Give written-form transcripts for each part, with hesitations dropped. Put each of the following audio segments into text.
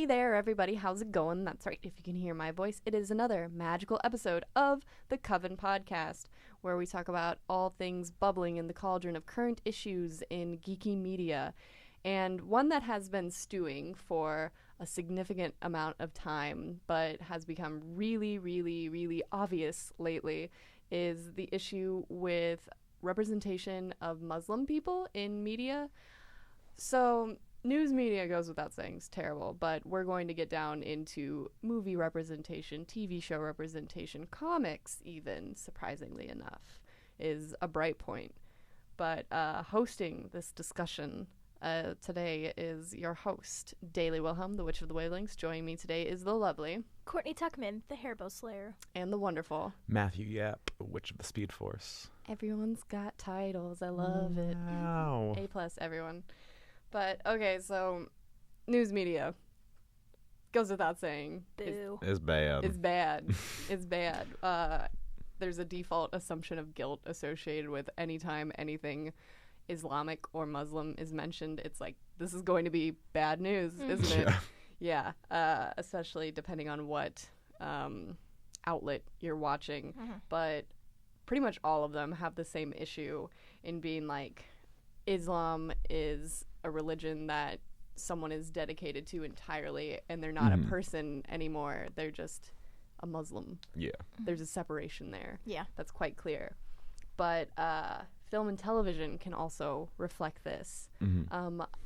Hey there, everybody. How's it going? That's right. If you can hear my voice, it is another magical episode of the Coven podcast, where we talk about all things bubbling in the cauldron of current issues in geeky media. And one that has been stewing for a significant amount of time, but has become really, really, really obvious lately, is the issue with representation of Muslim people in media. So news media, goes without saying, is terrible, but we're going to get down into movie representation, TV show representation, comics even, surprisingly enough, is a bright point. But hosting this discussion today is your host, Daily Wilhelm, the Witch of the Wavelengths. Joining me today is the lovely Courtney Tuckman, the Hairbow Slayer. And the wonderful Matthew Yap, Witch of the Speed Force. Everyone's got titles. I love it. Wow. A+, everyone. But, okay, so news media, goes without saying, Boo. It's bad. It's bad. It's bad. There's a default assumption of guilt associated with any time anything Islamic or Muslim is mentioned. It's like, this is going to be bad news, isn't it? Yeah. Especially depending on what outlet you're watching. But pretty much all of them have the same issue in being like, Islam is a religion that someone is dedicated to entirely, and they're not a person anymore. They're just a Muslim. Yeah. There's a separation there. Yeah. That's quite clear. But film and television can also reflect this.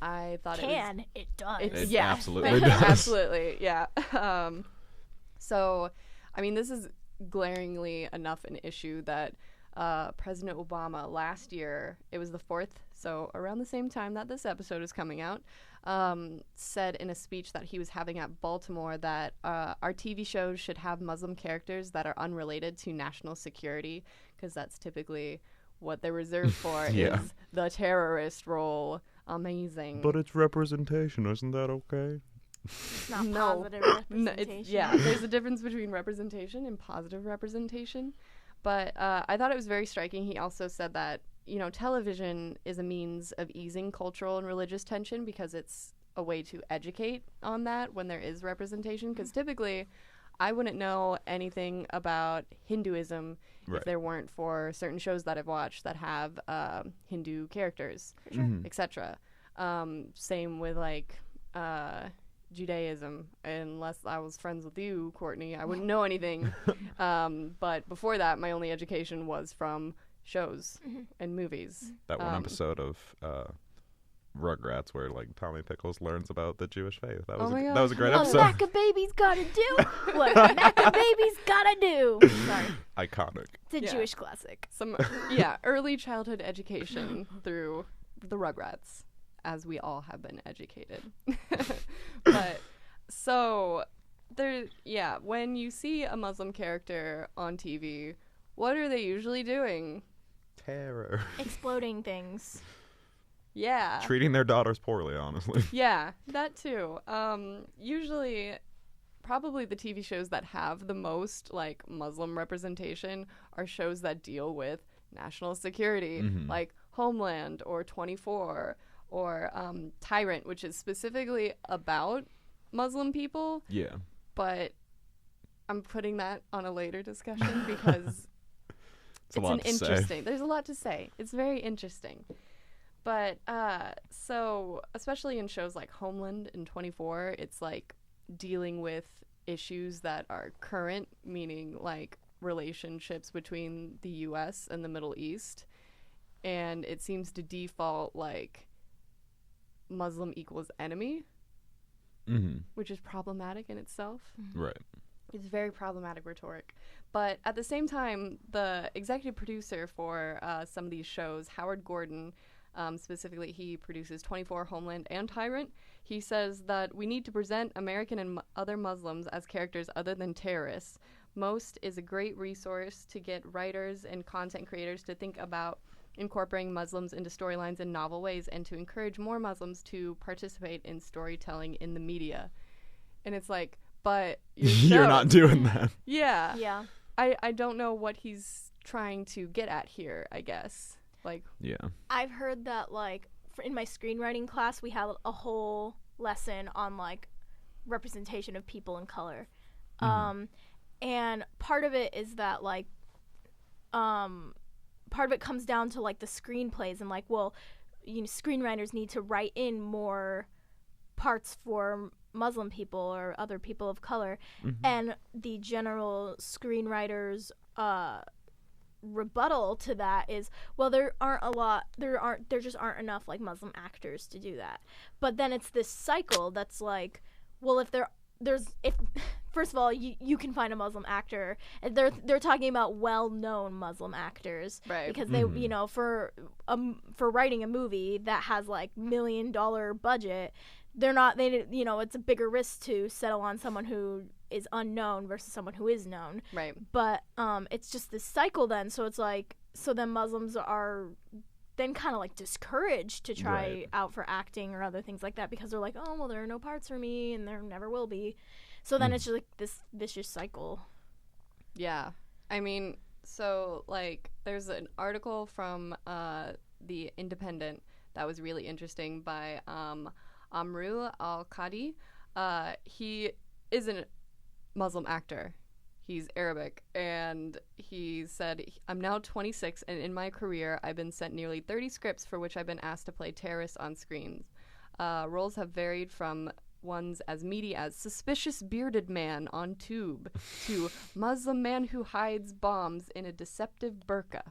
I thought It does. It yeah, absolutely does. Absolutely, yeah. So, I mean, this is glaringly enough an issue that President Obama last year, it was the 4th, so around the same time that this episode is coming out, said in a speech that he was having at Baltimore that our TV shows should have Muslim characters that are unrelated to national security, because that's typically what they're reserved for, is the terrorist role. Amazing. But it's representation, isn't that okay? It's not No. positive representation. There's a difference between representation and positive representation. But I thought it was very striking. He also said that, you know, television is a means of easing cultural and religious tension because it's a way to educate on that when there is representation. Because typically, I wouldn't know anything about Hinduism if there weren't for certain shows that I've watched that have Hindu characters, etc. Same with, like, Judaism. Unless I was friends with you, Courtney, I wouldn't know anything. But before that, my only education was from shows and movies. That one episode of Rugrats where like Tommy Pickles learns about the Jewish faith. That was a great episode. What Maccababy's gotta do? What Maccababy's gotta do? Sorry. Iconic. It's a Jewish classic. Some early childhood education through the Rugrats, as we all have been educated. But so when you see a Muslim character on TV, what are they usually doing? Terror. Exploding things. Yeah. Treating their daughters poorly, honestly. Yeah, that too. Usually, probably the TV shows that have the most like Muslim representation are shows that deal with national security, like Homeland or 24 or Tyrant, which is specifically about Muslim people. Yeah. But I'm putting that on a later discussion because there's a lot to say. It's very interesting. But so especially in shows like Homeland and 24, it's like dealing with issues that are current, meaning like relationships between the US and the Middle East. And it seems to default like Muslim equals enemy, which is problematic in itself. Right. It's very problematic rhetoric. But at the same time, the executive producer for some of these shows, Howard Gordon, specifically he produces 24, Homeland, and Tyrant, he says that we need to present American and other Muslims as characters other than terrorists. Most is a great resource to get writers and content creators to think about incorporating Muslims into storylines in novel ways and to encourage more Muslims to participate in storytelling in the media. And it's like, but you're not doing that. Yeah. Yeah. I don't know what he's trying to get at here, I guess. Like, yeah. I've heard that, like, in my screenwriting class, we have a whole lesson on, like, representation of people in color. And part of it is that, like, part of it comes down to, like, the screenplays and, like, well, you know, screenwriters need to write in more parts for Muslim people or other people of color, and the general screenwriters rebuttal to that is, well, there just aren't enough, like, Muslim actors to do that. But then it's this cycle that's like, well, if first of all, you can find a Muslim actor, and they're talking about well-known Muslim actors, right? Because they, you know, for writing a movie that has, like, $1 million budget, you know, it's a bigger risk to settle on someone who is unknown versus someone who is known, right? But it's just this cycle then. So it's like, so then Muslims are then kind of, like, discouraged to try out for acting or other things like that, because they're like, oh, well, there are no parts for me and there never will be. So then it's just, like, this vicious cycle. Yeah. I mean, so, like, there's an article from The Independent that was really interesting by Amru Al-Qadi. He is a Muslim actor. He's Arabic, and he said, I'm now 26, and in my career, I've been sent nearly 30 scripts for which I've been asked to play terrorists on screens. Roles have varied from ones as meaty as suspicious bearded man on tube to Muslim man who hides bombs in a deceptive burqa.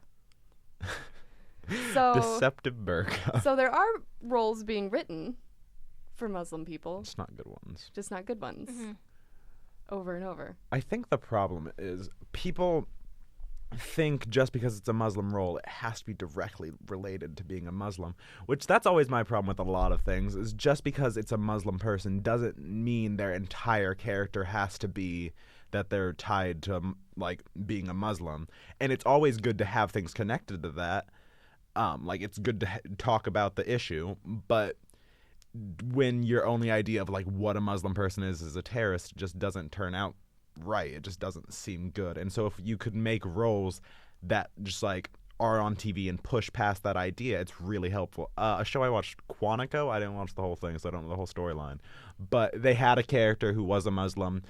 Deceptive burqa. So there are roles being written for Muslim people. It's not good ones. Just not good ones. Over and over. I think the problem is people think just because it's a Muslim role, it has to be directly related to being a Muslim, which that's always my problem with a lot of things, is just because it's a Muslim person doesn't mean their entire character has to be that they're tied to, like, being a Muslim. And it's always good to have things connected to that. Like, it's good to talk about the issue, but when your only idea of, like, what a Muslim person is a terrorist, just doesn't turn out right. It just doesn't seem good. And so if you could make roles that just, like, are on TV and push past that idea, it's really helpful. A show I watched, Quantico, I didn't watch the whole thing, so I don't know the whole storyline, but they had a character who was a Muslim,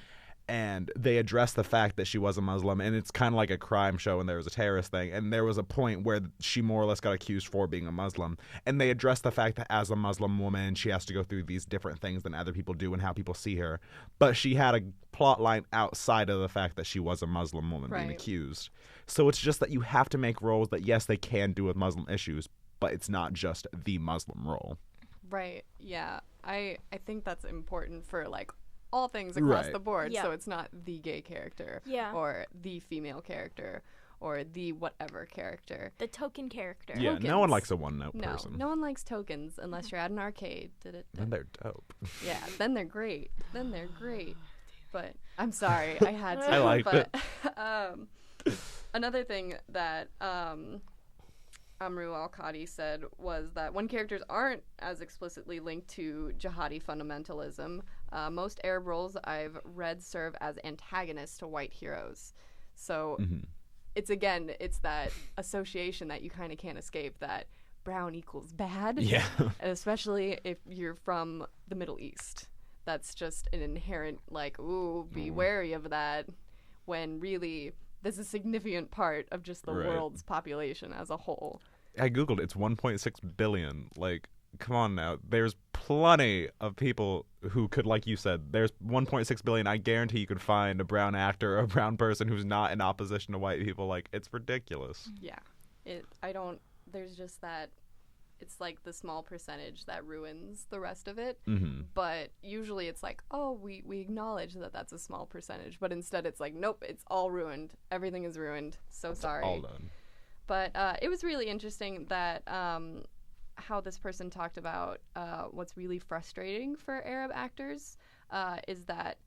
and they addressed the fact that she was a Muslim, and it's kind of like a crime show and there was a terrorist thing, and there was a point where she more or less got accused for being a Muslim, and they addressed the fact that as a Muslim woman, she has to go through these different things than other people do and how people see her, but she had a plot line outside of the fact that she was a Muslim woman being accused. So it's just that you have to make roles that, yes, they can do with Muslim issues, but it's not just the Muslim role. Right, yeah. I think that's important for, like, all things across the board. So it's not the gay character or the female character or the whatever character. The token character. Yeah, Tokens. No one likes a one-note person. No one likes tokens unless you're at an arcade. Then they're dope. Yeah, then they're great. But I'm sorry, I had to. I like it. Another thing that Amru Al-Qadi said was that when characters aren't as explicitly linked to jihadi fundamentalism, most Arab roles I've read serve as antagonists to white heroes. So it's that association that you kind of can't escape, that brown equals bad. Yeah. And especially if you're from the Middle East. That's just an inherent, like, ooh, be wary of that, when really this is a significant part of just the world's population as a whole. I Googled, it's 1.6 billion. Like, come on now. There's plenty of people who could, like you said, there's 1.6 billion. I guarantee you could find a brown actor or a brown person who's not in opposition to white people. Like, it's ridiculous. Yeah. There's just that, it's like the small percentage that ruins the rest of it. But usually it's like, oh, we acknowledge that that's a small percentage. But instead it's like, nope, it's all ruined. Everything is ruined. So sorry. All done. But it was really interesting that how this person talked about what's really frustrating for Arab actors is that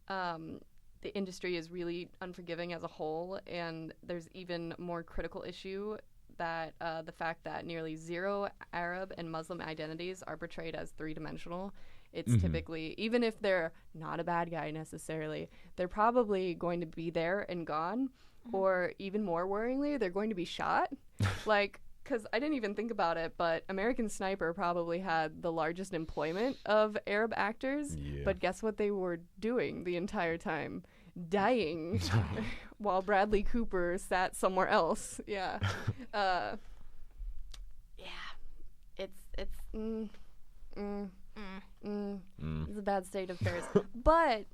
the industry is really unforgiving as a whole, and there's even more critical issue that the fact that nearly zero Arab and Muslim identities are portrayed as three-dimensional. It's typically, even if they're not a bad guy necessarily, they're probably going to be there and gone, or even more worryingly, they're going to be shot. Like, because I didn't even think about it, but American Sniper probably had the largest employment of Arab actors. Yeah. But guess what they were doing the entire time? Dying while Bradley Cooper sat somewhere else. Yeah. It's it's a bad state of affairs. But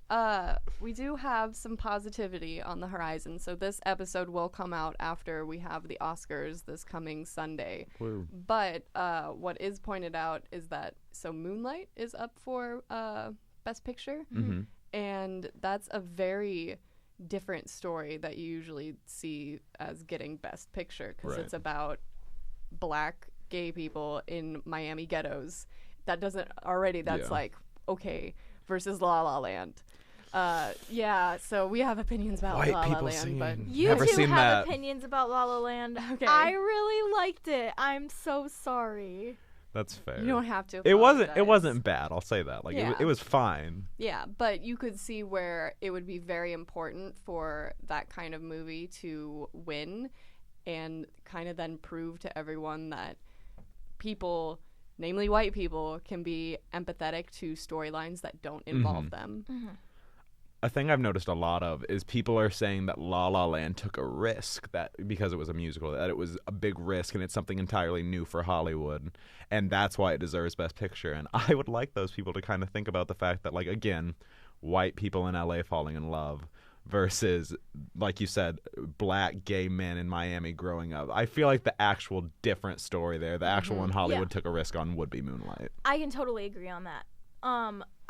we do have some positivity on the horizon. So this episode will come out after we have the Oscars this coming Sunday. Woo. But what is pointed out is that Moonlight is up for Best Picture. Mm-hmm. And that's a very different story that you usually see as getting Best Picture, because Right. it's about black gay people in Miami ghettos. That doesn't already, that's Yeah. like, okay, versus La La Land. Yeah, so we have opinions about White La La people Land, singing. but You Never two seen have that. opinions about La La Land. Okay. I really liked it. I'm so sorry. That's fair. you don't have to It wasn't apologize. bad. I'll say that. Like Yeah. it was fine. Yeah, but you could see where it would be very important for that kind of movie to win and kind of then prove to everyone that people, namely white people, can be empathetic to storylines that don't involve them. A thing I've noticed a lot of is people are saying that La La Land took a risk, that because it was a musical, that it was a big risk and it's something entirely new for Hollywood, and that's why it deserves Best Picture. And I would like those people to kind of think about the fact that, like, again, white people in LA falling in love versus, like you said, black gay men in Miami growing up. I feel like the actual different story there, the actual one Hollywood took a risk on, would be Moonlight. I can totally agree on that.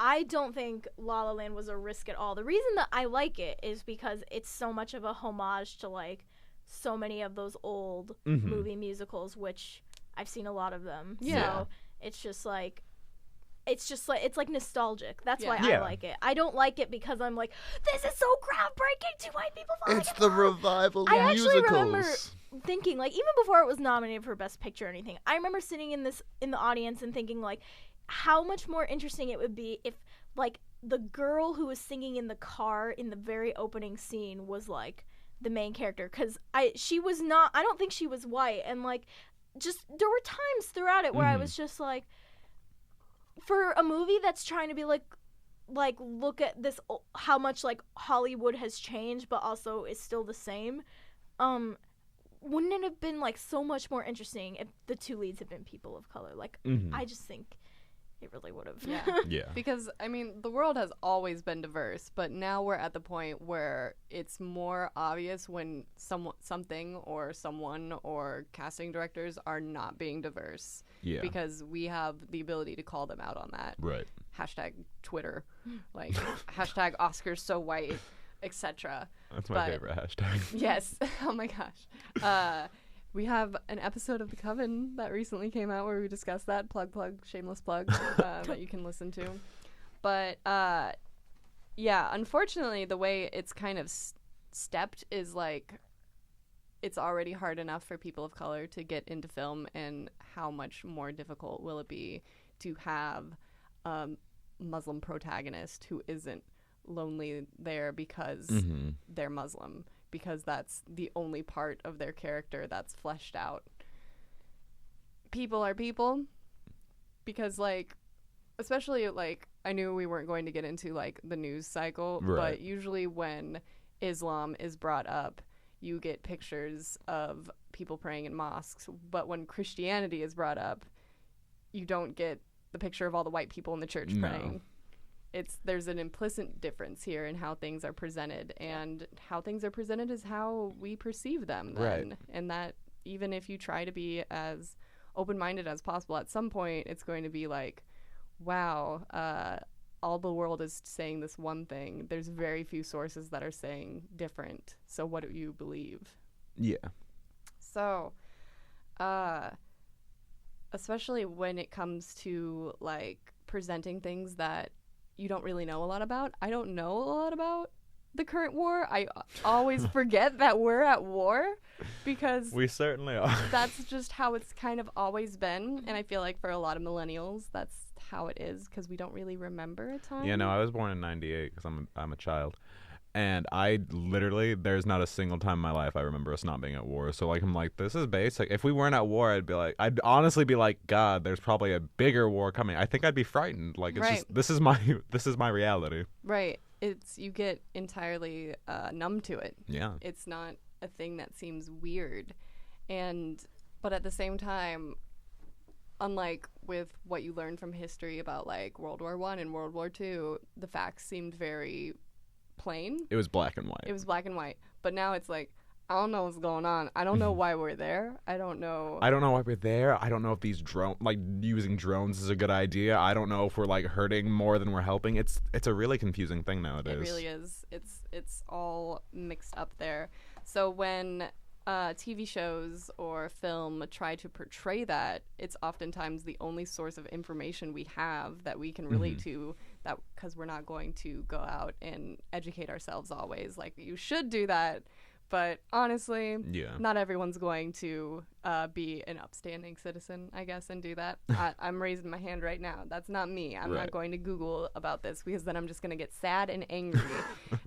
I don't think La La Land was a risk at all. The reason that I like it is because it's so much of a homage to, like, so many of those old movie musicals, which I've seen a lot of them. Yeah. So it's like nostalgic. That's why Yeah. I like it. I don't like it because I'm like, this is so groundbreaking to white people falling It's in the love. revival of I actually musicals. remember thinking, like, even before it was nominated for Best Picture or anything, I remember sitting in the audience and thinking, like, how much more interesting it would be if, like, the girl who was singing in the car in the very opening scene was, like, the main character, because I don't think she was white, and, like, just there were times throughout it where I was just like, for a movie that's trying to be like look at this, how much, like, Hollywood has changed but also is still the same, wouldn't it have been, like, so much more interesting if the two leads had been people of color? Like, I just think it really would have. Yeah. Because, I mean, the world has always been diverse, but now we're at the point where it's more obvious when something or someone or casting directors are not being diverse. Yeah. Because we have the ability to call them out on that. Right. Hashtag Twitter. Like, hashtag Oscars so white, etc. That's my favorite hashtag. Yes. Oh, my gosh. We have an episode of The Coven that recently came out where we discussed that. Plug, shameless plug, that you can listen to. But, yeah, unfortunately, the way it's kind of stepped is, like, it's already hard enough for people of color to get into film, and how much more difficult will it be to have a Muslim protagonist who isn't lonely there because they're Muslim, because that's the only part of their character that's fleshed out. People are people, because, like, especially, like, I knew we weren't going to get into, like, the news cycle, Right. but usually when Islam is brought up, you get pictures of people praying in mosques, but when Christianity is brought up, you don't get the picture of all the white people in the church praying. There's an implicit difference here in how things are presented, and how things are presented is how we perceive them then. Right. And that even if you try to be as open-minded as possible, at some point it's going to be like, wow, all the world is saying this one thing. There's very few sources that are saying different. So what do you believe? Yeah. So, especially when it comes to, like, presenting things that you don't really know a lot about. I don't know a lot about the current war. I always forget that we're at war, because We certainly are. that's just how it's kind of always been. And I feel like for a lot of millennials, that's how it is, because we don't really remember a time. Yeah, no, I was born in '98 because I'm a child, And I literally, there's not a single time in my life I remember us not being at war. So like, I'm like, this is basic. If we weren't at war, I'd honestly be like, God, there's probably a bigger war coming. I think I'd be frightened. Like, it's just, this is my reality. Right. You get entirely numb to it. Yeah. It's not a thing that seems weird. But at the same time, unlike with what you learn from history about like World War I and World War II, the facts seemed very plain. It was black and white. But now it's like, I don't know what's going on. I don't know why we're there. I don't know why we're there. I don't know if these using drones is a good idea. I don't know if we're like hurting more than we're helping. It's a really confusing thing nowadays. It really is. It's all mixed up there. So when TV shows or film try to portray that, it's oftentimes the only source of information we have that we can relate to, that because we're not going to go out and educate ourselves always. Like, you should do that, but honestly, not everyone's going to be an upstanding citizen, I guess, and do that. I'm raising my hand right now. That's not me. I'm not going to Google about this, because then I'm just going to get sad and angry.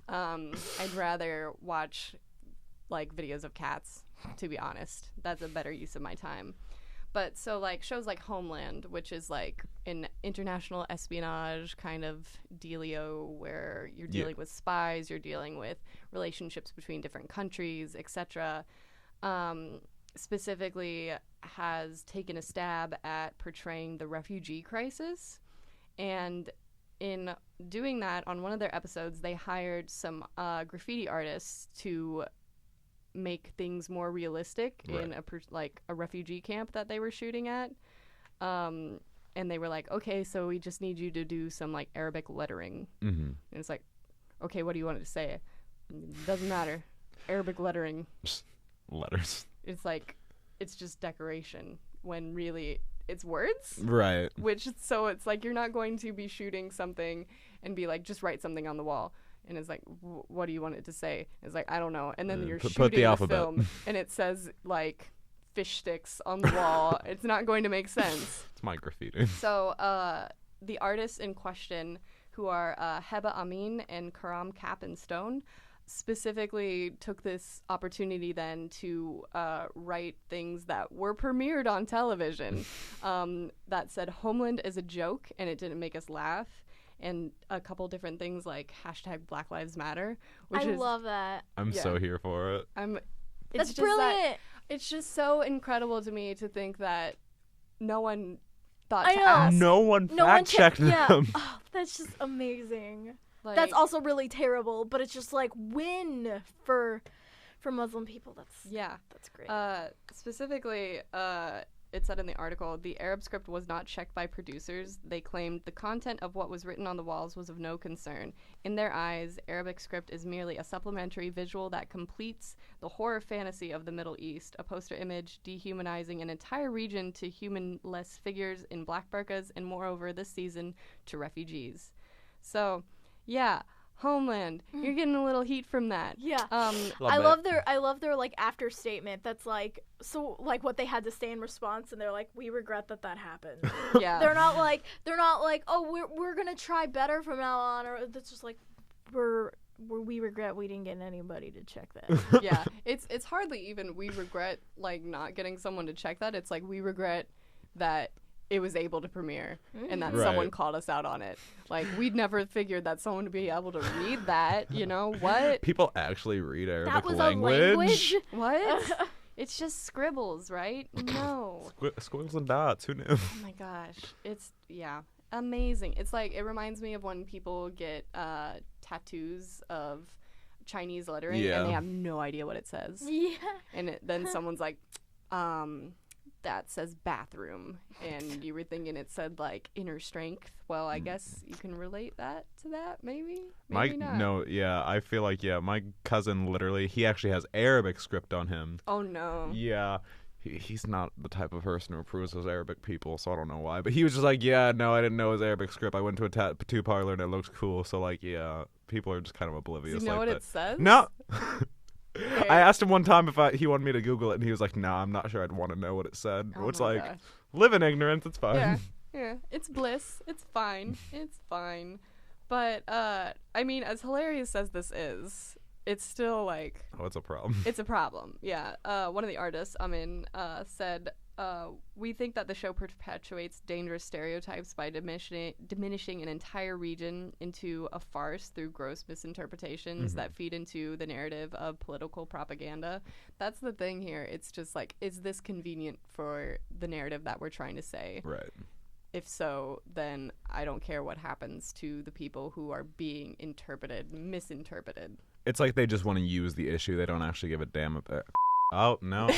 I'd rather watch like videos of cats, to be honest. That's a better use of my time. But so like shows like Homeland, which is like an international espionage kind of dealio where you're dealing with spies, you're dealing with relationships between different countries, etc. Specifically has taken a stab at portraying the refugee crisis. And in doing that, on one of their episodes, they hired some graffiti artists to make things more realistic in a refugee camp that they were shooting at. And they were like, okay, so we just need you to do some like Arabic lettering. And it's like, okay, what do you want it to say? Doesn't matter. Arabic lettering. Just letters. It's like, it's just decoration when really it's words. Right. So it's like, you're not going to be shooting something and be like, just write something on the wall. And it's like, what do you want it to say? It's like, I don't know. And then you're shooting the film, and it says, like, fish sticks on the wall. It's not going to make sense. It's my graffiti. So the artists in question, who are Heba Amin and Karam Cap and Stone, specifically took this opportunity then to write things that were premiered on television that said Homeland is a joke, and it didn't make us laugh. And a couple different things like hashtag Black Lives Matter. I love that. I'm so here for it. That's brilliant. It's just so incredible to me to think that no one thought to ask. No one fact-checked them. Yeah. Oh, that's just amazing. Like, that's also really terrible, but it's just like win for Muslim people. That's great. Specifically, it said in the article, the Arab script was not checked by producers. They claimed the content of what was written on the walls was of no concern. In their eyes, Arabic script is merely a supplementary visual that completes the horror fantasy of the Middle East, a poster image dehumanizing an entire region to humanless figures in black burqas, and moreover, this season, to refugees. So, yeah. Homeland, you're getting a little heat from that. Yeah. I love their like after statement. That's like, so like what they had to say in response, and they're like, we regret that happened. Yeah. They're not like, oh, we're gonna try better from now on, or it's just like, we regret we didn't get anybody to check that. Yeah. It's hardly even we regret like not getting someone to check that. It's like we regret that it was able to premiere and that someone called us out on it. Like, we'd never figured that someone would be able to read that, you know? What? People actually read Arabic that was language? A language? What? It's just scribbles, right? No. Squiggles and dots, who knew? Oh my gosh. It's, amazing. It's like, it reminds me of when people get tattoos of Chinese lettering and they have no idea what it says. Yeah. And then someone's like, that says bathroom, and you were thinking it said like inner strength. Well, I guess you can relate that to that, maybe not. No, I feel like my cousin literally, he actually has Arabic script on him. Oh no. Yeah, he's not the type of person who approves of Arabic people, so I don't know why. But he was just like, no, I didn't know it was Arabic script. I went to a tattoo parlor and it looks cool. So like, people are just kind of oblivious. Do you know like what that. it says? No. Okay. I asked him one time if he wanted me to Google it, and he was like, "Nah, I'm not sure I'd want to know what it said." Oh It's my like, gosh. Live in ignorance. It's fine. Yeah, it's bliss. It's fine. It's fine. But I mean, as hilarious as this is, it's still like it's a problem. It's a problem. Yeah. One of the artists, said, we think that the show perpetuates dangerous stereotypes by diminishing an entire region into a farce through gross misinterpretations that feed into the narrative of political propaganda. That's the thing here. It's just like, is this convenient for the narrative that we're trying to say? Right. If so, then I don't care what happens to the people who are being misinterpreted. It's like they just want to use the issue. They don't actually give a damn about. Oh, no.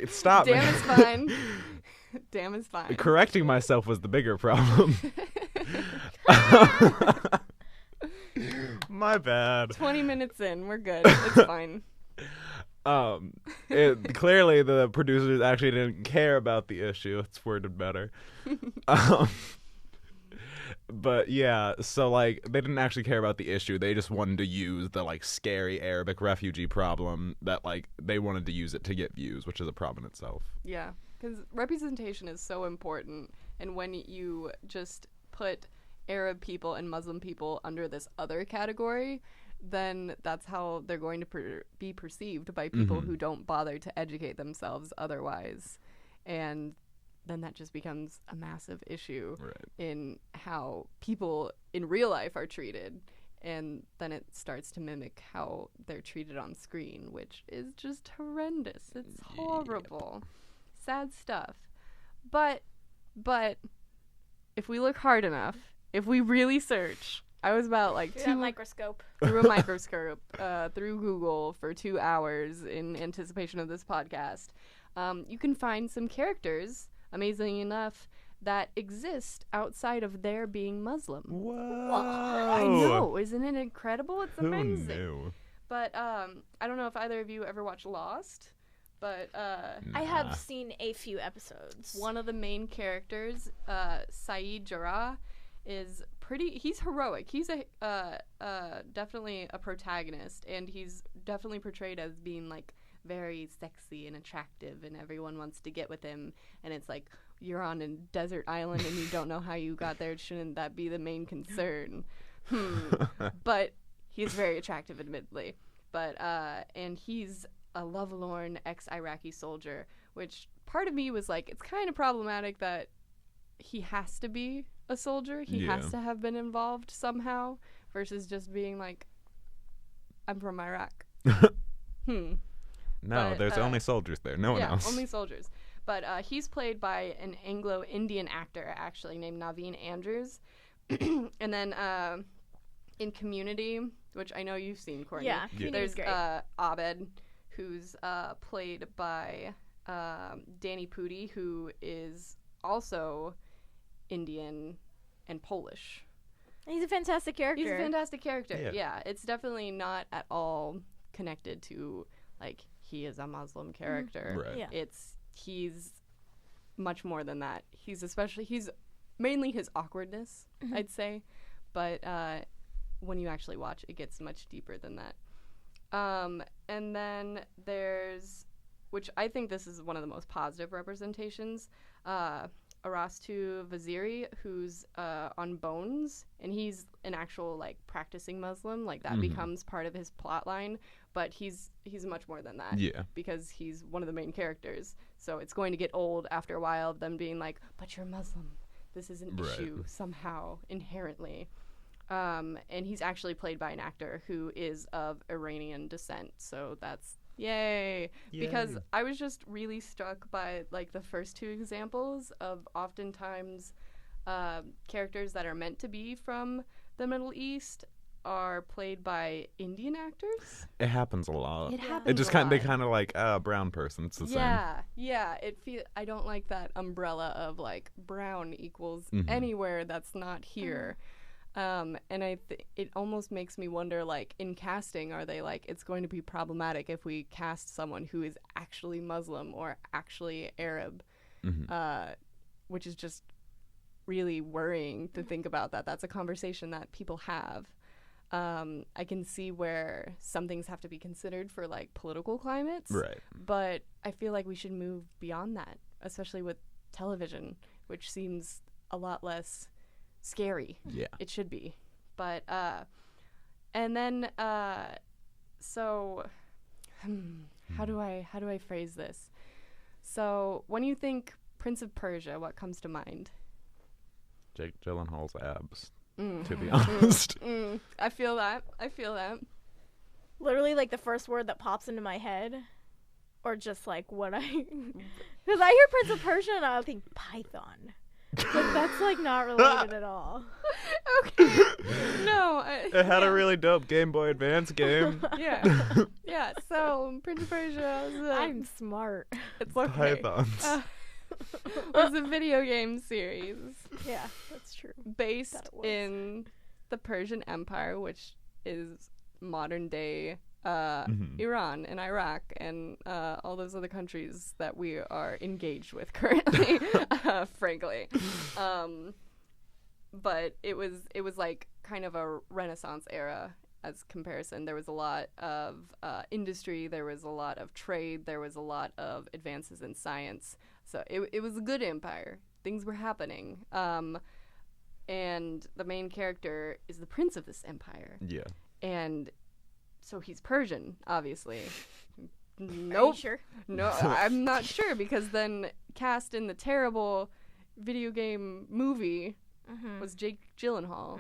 Stop. Damn is fine. Damn is fine. Correcting myself was the bigger problem. My bad. 20 minutes in. We're good. It's fine. Clearly the producers actually didn't care about the issue. It's worded better. But yeah, so like they didn't actually care about the issue. They just wanted to use the like scary Arabic refugee problem that like they wanted to use it to get views, which is a problem in itself. Yeah, because representation is so important, and when you just put Arab people and Muslim people under this other category, then that's how they're going to be perceived by people who don't bother to educate themselves otherwise. And then that just becomes a massive issue in how people in real life are treated. And then it starts to mimic how they're treated on screen, which is just horrendous. It's horrible. Sad stuff. But if we look hard enough, if we really search, I was about like through a microscope, through Google for 2 hours in anticipation of this podcast. You can find some characters, amazingly enough, that exist outside of their being Muslim. Whoa! I know, isn't it incredible? It's amazing. Who knew? But I don't know if either of you ever watched Lost, but I have seen a few episodes. One of the main characters, Saeed Jarrah, is he's heroic. He's definitely a protagonist, and he's definitely portrayed as being like very sexy and attractive, and everyone wants to get with him. And it's like, you're on a desert island and you don't know how you got there. Shouldn't that be the main concern? But he's very attractive, admittedly. But and he's a lovelorn ex-Iraqi soldier, which part of me was like, it's kind of problematic that he has to be a soldier. He has to have been involved somehow, versus just being like, I'm from Iraq. No, but, there's only soldiers there. No one else. Only soldiers. But he's played by an Anglo-Indian actor, actually, named Naveen Andrews. And then in Community, which I know you've seen, Courtney. Yeah, there's great. Abed, who's played by Danny Pudi, who is also Indian and Polish. He's a fantastic character. He's a fantastic character. Yeah. It's definitely not at all connected to, like, he is a Muslim character. Right. Yeah. He's much more than that. He's mainly his awkwardness, I'd say. But when you actually watch, it gets much deeper than that. And then there's, which I think this is one of the most positive representations, Arastu Vaziri, who's on Bones, and he's an actual like practicing Muslim. Like that becomes part of his plot line, but he's much more than that. Yeah. Because he's one of the main characters. So it's going to get old after a while of them being like, but you're Muslim. This is an issue somehow inherently. And he's actually played by an actor who is of Iranian descent. So that's Yay. Because I was just really struck by like the first two examples of oftentimes characters that are meant to be from the Middle East are played by Indian actors. It happens a lot. It happens. It just they kind of like brown person. It's the same. Yeah. I don't like that umbrella of like brown equals anywhere that's not here. And it almost makes me wonder, like, in casting, are they like, it's going to be problematic if we cast someone who is actually Muslim or actually Arab, which is just really worrying to think about that. That's a conversation that people have. I can see where some things have to be considered for, like, political climates. Right. But I feel like we should move beyond that, especially with television, which seems a lot less scary. Yeah. It should be. But and then so how do I phrase this? So when you think Prince of Persia, what comes to mind? Jake Gyllenhaal's abs, to be honest. I feel that. Literally, like, the first word that pops into my head, or just, like, what I... Because I hear Prince of Persia, and I'll think Python. Like, that's, like, not related at all. Okay. No. It had a really dope Game Boy Advance game. Yeah. Yeah, so Prince of Persia... I'm smart. It's okay. Pythons. Was a video game series. Yeah, that's true. Based in the Persian Empire, which is modern day Iran and Iraq and all those other countries that we are engaged with currently, frankly. But it was like kind of a Renaissance era as comparison. There was a lot of industry, there was a lot of trade, there was a lot of advances in science. So it was a good empire. Things were happening. And the main character is the prince of this empire. Yeah. And so he's Persian, obviously. Nope. Are you sure? No, I'm not sure, because then cast in the terrible video game movie was Jake Gyllenhaal,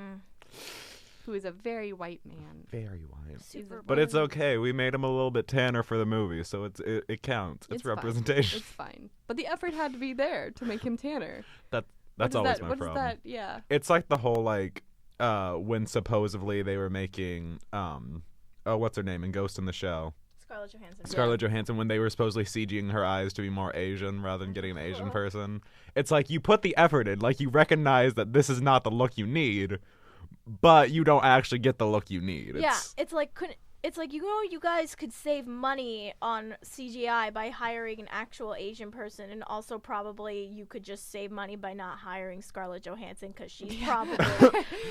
who is a very white man. Very white. Super But it's okay. We made him a little bit tanner for the movie, so it counts. It's representation. Fine. It's fine. But the effort had to be there to make him tanner. That's always my what problem. What is that? Yeah. It's like the whole, like, when supposedly they were making, what's her name in Ghost in the Shell? Scarlett Johansson, when they were supposedly CGing her eyes to be more Asian rather than getting an Asian person. It's like, you put the effort in. Like, you recognize that this is not the look you need, but you don't actually get the look you need. It's like, you guys could save money on CGI by hiring an actual Asian person, and also probably you could just save money by not hiring Scarlett Johansson, because she's probably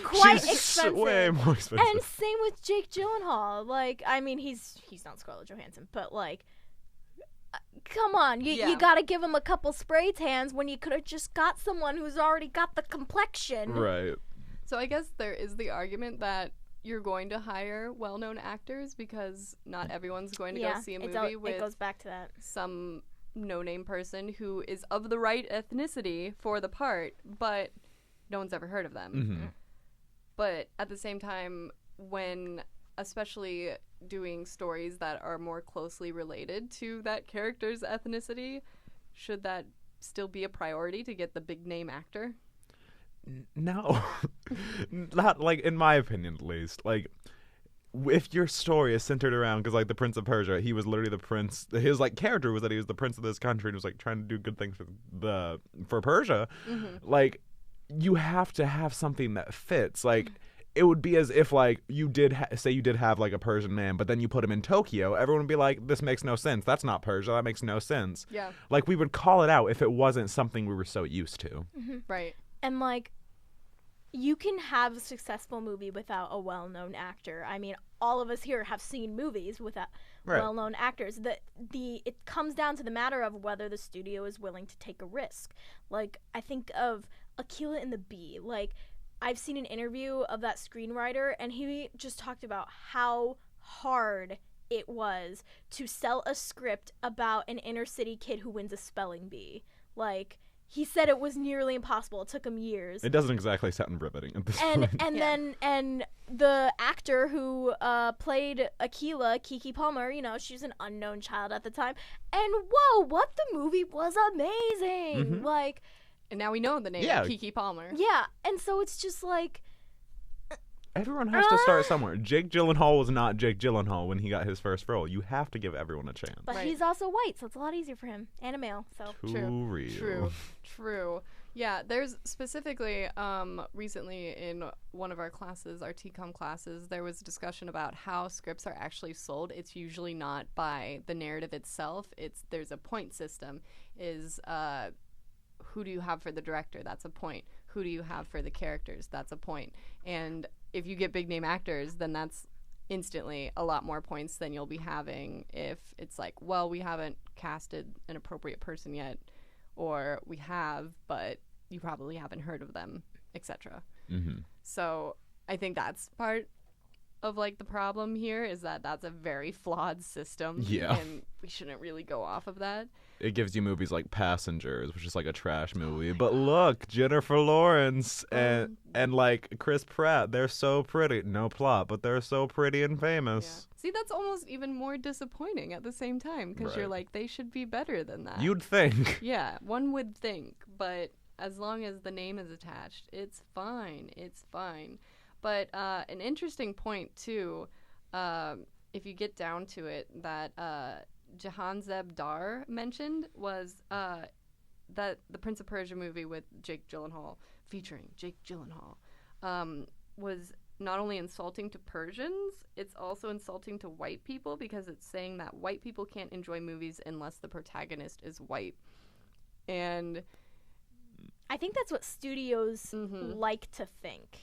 quite expensive. Way more expensive. And same with Jake Gyllenhaal. Like, I mean, he's not Scarlett Johansson, but, like, come on, you gotta give him a couple spray tans when you could have just got someone who's already got the complexion. Right. So I guess there is the argument that you're going to hire well-known actors, because not everyone's going to go see a movie with it goes back to that. Some no-name person who is of the right ethnicity for the part, but no one's ever heard of them. Mm-hmm. But at the same time, when especially doing stories that are more closely related to that character's ethnicity, should that still be a priority to get the big-name actor? No. Not, like, in my opinion, at least. Like, if your story is centered around, because, like, the Prince of Persia, he was literally the prince. His, like, character was that he was the prince of this country and was, like, trying to do good things for Persia. Like, you have to have something that fits. Like, it would be as if, like, you did say you did have, like, a Persian man, but then you put him in Tokyo. Everyone would be like, this makes no sense. That's not Persia. That makes no sense. Yeah. Like, we would call it out if it wasn't something we were so used to. Right. And, like, you can have a successful movie without a well-known actor. I mean, all of us here have seen movies without well-known actors. It comes down to the matter of whether the studio is willing to take a risk. Like, I think of Akeelah and the Bee. Like, I've seen an interview of that screenwriter, and he just talked about how hard it was to sell a script about an inner-city kid who wins a spelling bee. Like, he said it was nearly impossible. It took him years. It doesn't exactly sound riveting at this point. And the actor who played Akeelah, Keke Palmer, she was an unknown child at the time. And whoa, what the movie was amazing. Like, and now we know the name of Keke Palmer. Yeah, and so it's just like, everyone has to start somewhere. Jake Gyllenhaal was not Jake Gyllenhaal when he got his first role. You have to give everyone a chance. But he's also white, so it's a lot easier for him. And a male, so. True. Yeah, there's specifically, recently in one of our classes, our TCOM classes, there was a discussion about how scripts are actually sold. It's usually not by the narrative itself. There's a point system. Who do you have for the director? That's a point. Who do you have for the characters? That's a point. And if you get big name actors, then that's instantly a lot more points than you'll be having if it's like, well, we haven't casted an appropriate person yet, or we have, but you probably haven't heard of them, etc. So I think that's part of like the problem here is that that's a very flawed system. Yeah. And we shouldn't really go off of that. It gives you movies like Passengers, which is like a trash movie. But look, Jennifer Lawrence and like Chris Pratt, they're so pretty. No plot, but they're so pretty and famous. Yeah. See, that's almost even more disappointing at the same time because you're like, they should be better than that. You'd think. Yeah, one would think, but as long as the name is attached, it's fine. It's fine. But an interesting point, too, if you get down to it, that Jahanzeb Dar mentioned was that the Prince of Persia movie with Jake Gyllenhaal, featuring Jake Gyllenhaal, was not only insulting to Persians, it's also insulting to white people because it's saying that white people can't enjoy movies unless the protagonist is white. And I think that's what studios like to think.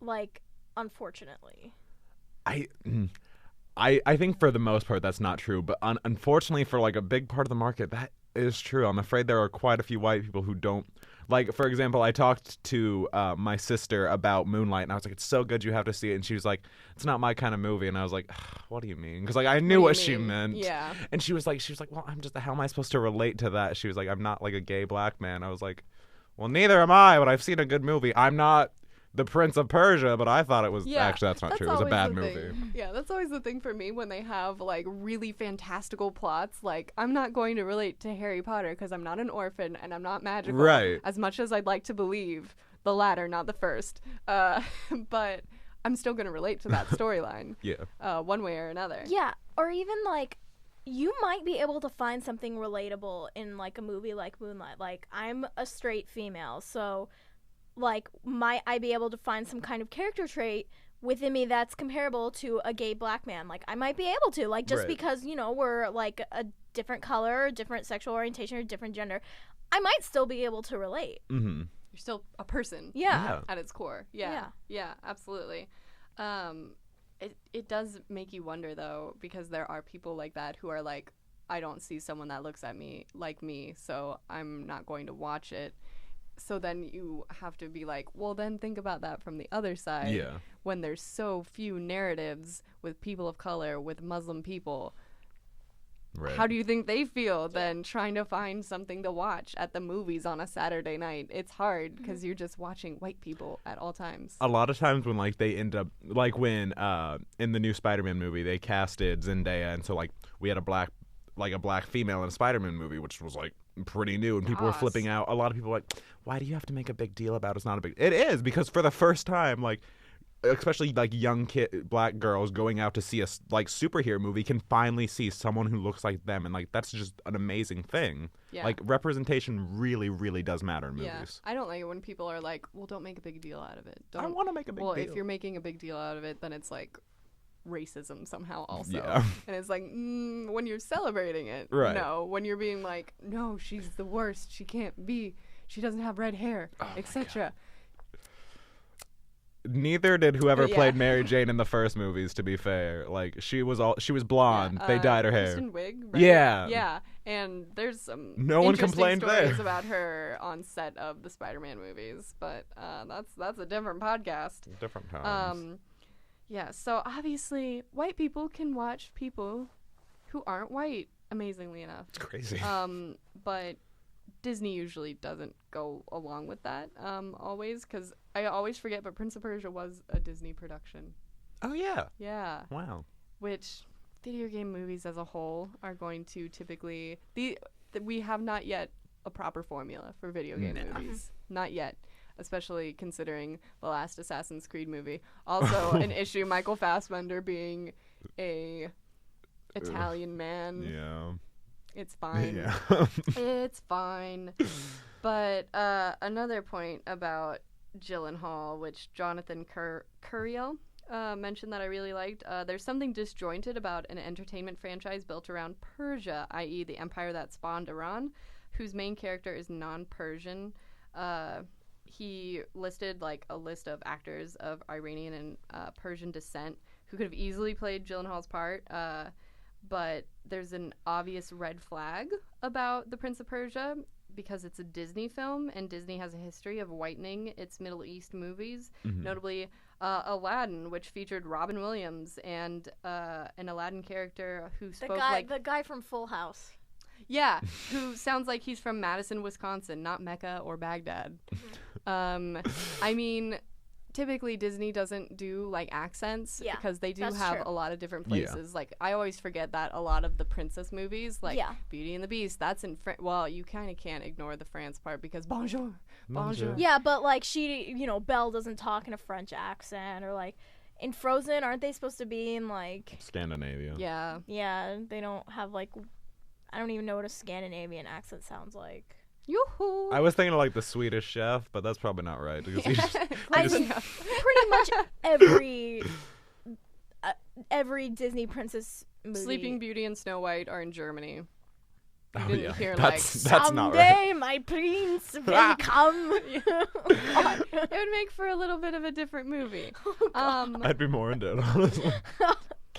Like, unfortunately. I think for the most part that's not true, but unfortunately for like a big part of the market that is true. I'm afraid there are quite a few white people who don't like. For example, I talked to my sister about Moonlight, and I was like, "It's so good, you have to see it." And she was like, "It's not my kind of movie." And I was like, "What do you mean?" Because like I knew what she meant. Yeah. And she was like, "Well, how am I supposed to relate to that?" She was like, "I'm not like a gay black man." I was like, "Well, neither am I, but I've seen a good movie. I'm not the Prince of Persia, but I thought it was actually that's not true. It was a bad movie." Yeah, that's always the thing for me when they have like really fantastical plots. Like, I'm not going to relate to Harry Potter because I'm not an orphan and I'm not magical. Right. As much as I'd like to believe the latter, not the first. But I'm still going to relate to that storyline. Yeah. One way or another. Yeah, or even like you might be able to find something relatable in like a movie like Moonlight. Like, I'm a straight female, so like, might I be able to find some kind of character trait within me that's comparable to a gay black man? Like, I might be able to. Like, just because, you know, we're, like, a different color, different sexual orientation, or different gender, I might still be able to relate. Mm-hmm. You're still a person. Yeah. At its core. Yeah, absolutely. It does make you wonder, though, because there are people like that who are like, I don't see someone that looks at me like me, so I'm not going to watch it. So then you have to be like, well, then think about that from the other side. Yeah. When there's so few narratives with people of color, with Muslim people. Right. How do you think they feel then trying to find something to watch at the movies on a Saturday night? It's hard because you're just watching white people at all times. A lot of times when like they end up like when in the new Spider-Man movie they casted Zendaya, and so like we had a black female in a Spider-Man movie, which was like pretty new, and people were flipping out. A lot of people were like, why do you have to make a big deal about it? It's not a big. It is, because for the first time, like especially like young black girls going out to see a like superhero movie can finally see someone who looks like them, and like that's just an amazing thing. Yeah. Like representation really, really does matter in movies. I don't like it when people are like, well, don't make a big deal out of it. I want to make a big deal. Well, if you're making a big deal out of it, then it's like racism somehow also. Yeah. And it's like, when you're celebrating it. Right. No, when you're being like, no, she's the worst. She can't be. She doesn't have red hair, etc. Neither did whoever played Mary Jane in the first movies, to be fair. Like she was blonde. They dyed her hair. Kristen Wiig, right? Yeah. And there's some no one interesting complained stories there about her on set of the Spider-Man movies, but that's a different podcast. Different times. Yeah, so obviously white people can watch people who aren't white, amazingly enough. It's crazy. But Disney usually doesn't go along with that always, because I always forget, but Prince of Persia was a Disney production. Oh, yeah. Yeah. Wow. Which video game movies as a whole are going to typically... we have not yet a proper formula for video game movies. Not yet. Especially considering the last Assassin's Creed movie. Also an issue, Michael Fassbender being a Italian man. Yeah. It's fine. Yeah. It's fine. But another point about Gyllenhaal, which Jonathan Curiel mentioned that I really liked, there's something disjointed about an entertainment franchise built around Persia, i.e. the empire that spawned Iran, whose main character is non-Persian. He listed like a list of actors of Iranian and Persian descent who could have easily played Gyllenhaal's part, but there's an obvious red flag about The Prince of Persia because it's a Disney film, and Disney has a history of whitening its Middle East movies. Notably, Aladdin, which featured Robin Williams and an Aladdin character who spoke the guy from Full House. Yeah, who sounds like he's from Madison, Wisconsin, not Mecca or Baghdad. I mean, typically Disney doesn't do like accents because they do have true. a lot of different places. Like I always forget that a lot of the princess movies, like Beauty and the Beast, that's in well, you kind of can't ignore the France part because bonjour. Yeah, but like she, Belle doesn't talk in a French accent, or like in Frozen, aren't they supposed to be in like Scandinavia? Yeah. Yeah, they don't have like, I don't even know what a Scandinavian accent sounds like. Yoo-hoo! I was thinking of like the Swedish Chef, but that's probably not right because Pretty much every Disney princess movie. Sleeping Beauty and Snow White are in Germany. Oh, didn't yeah. hear That's someday not right. my prince will come. It would make for a little bit of a different movie. I'd be more into it, honestly.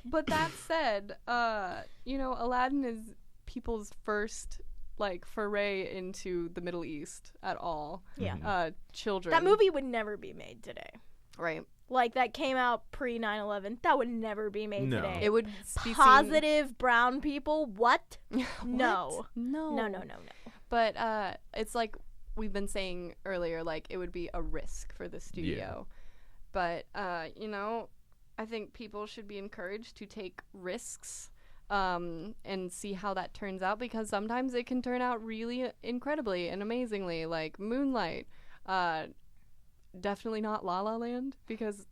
But that said, Aladdin is people's first like foray into the Middle East at all. Yeah. Children. That movie would never be made today. Right. Like that came out pre 9/11. That would never be made today. It would be positive brown people. What? No. No. But it's like we've been saying earlier, like it would be a risk for the studio. But I think people should be encouraged to take risks and see how that turns out, because sometimes it can turn out really incredibly and amazingly, like Moonlight. Definitely not La La Land, because